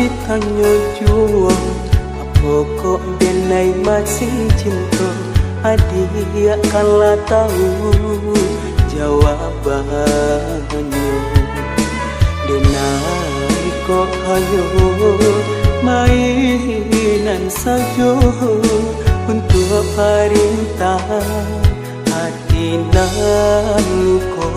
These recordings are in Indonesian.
ditanya juang, apa kok denai masih cinta? Adik kanlah tahu jawabannya. Denai kok hanya mainan saja untuk perintah hati nan luka.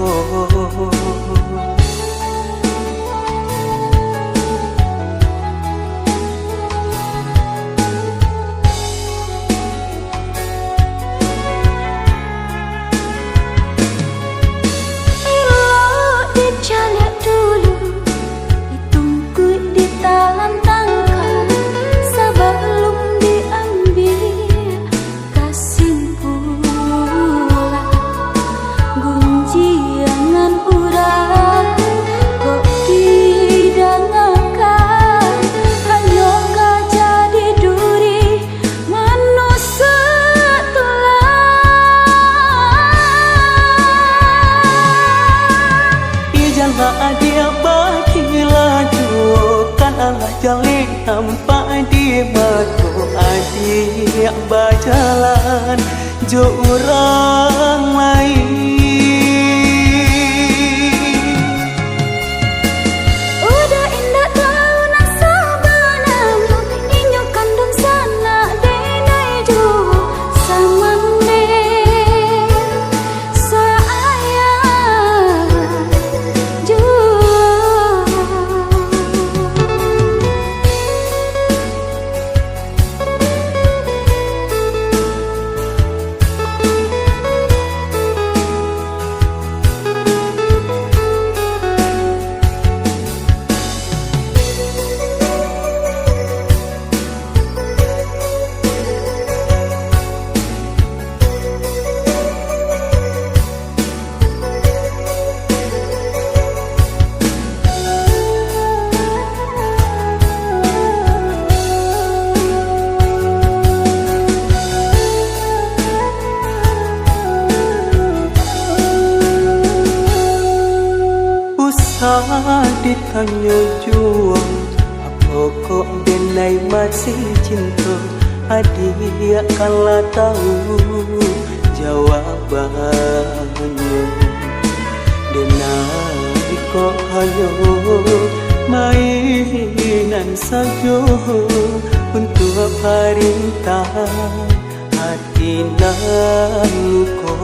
Dia bagi laju kan Allah jalin nampak di mata. Adik berjalan jo orang lain. Udah indah tahu nak sabanamu inyo kandung sana denai jo sama ne sayang jo. Ditanya juang, apa kok denai masih cinta? Adik kanlah tahu jawabannya. Denai kok hanya mainan saja untuk perintah hati nan luka.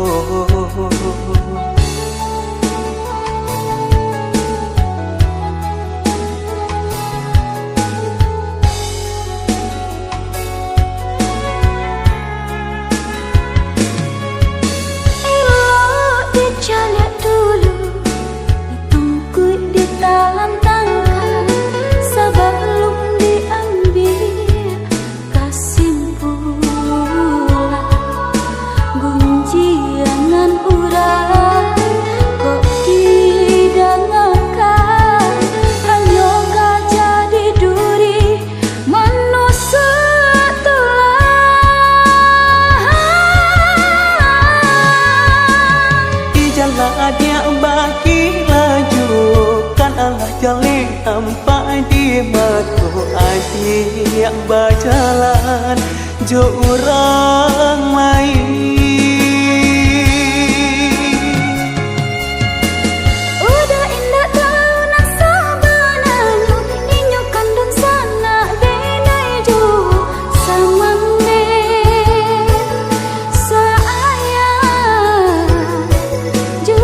Dia bagi laju kan Allah jalin nampak di mata. Adik berjalan jo orang lain. Udah indah tahu nak sabanamu inyo kandung sana denai jo sama ne sayang jo.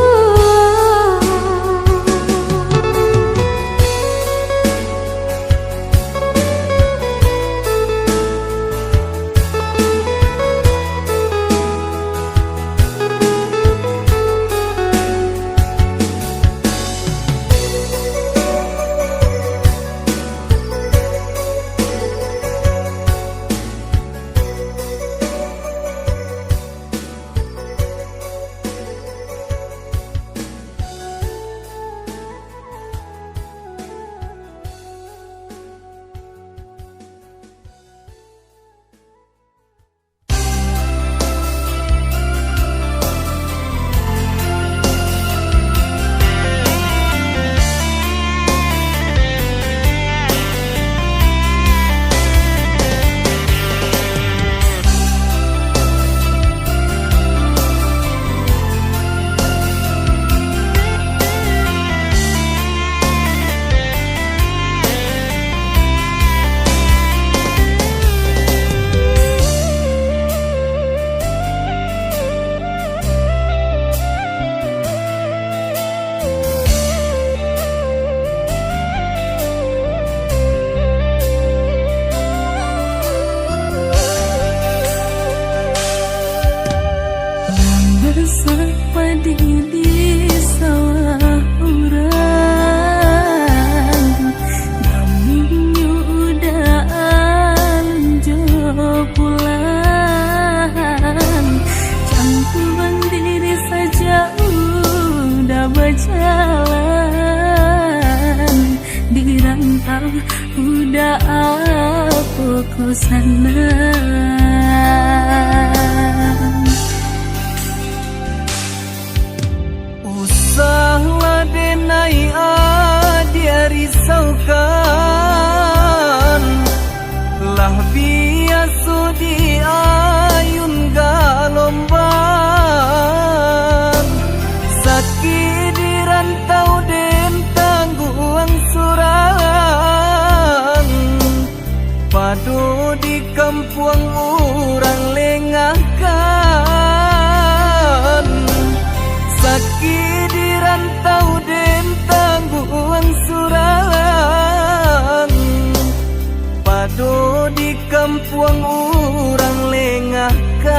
sepadi di sawah urang, namun udaan jo pulang, cantuman diri saja udah berjalan, di rantau udah apa ku sana. Usahlah denai dia risaukan, lah biasa di ayun galomban, sakit di rantau den tangguang surang, padu di kampung orang lengahkan, sakit di rantau den tangguang surang, padu di kampung orang lengahkan.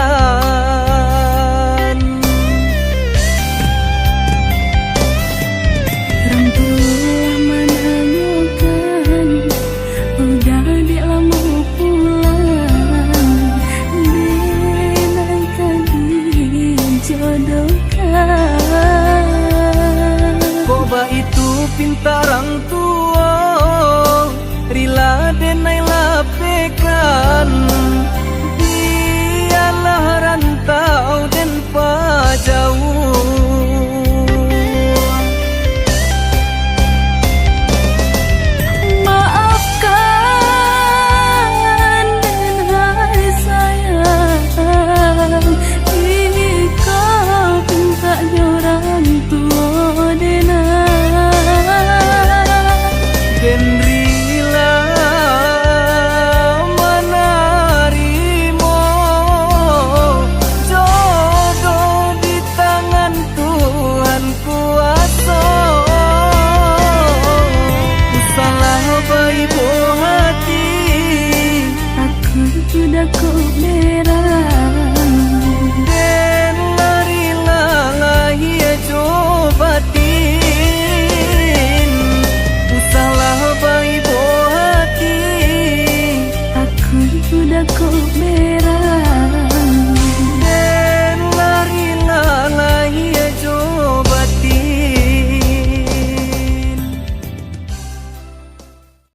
Rantau menanyakan, udah di lama pulang, denaikan dijodohkan. Koba itu pintarang tua, rila denai lapekan, dialah rantau den pajauh. Maafkan dan hai sayang, ikau pinta orang tua Den rila menarimo jodoh di tangan Tuhan kuasa. Salah baik hati, aku sudah kau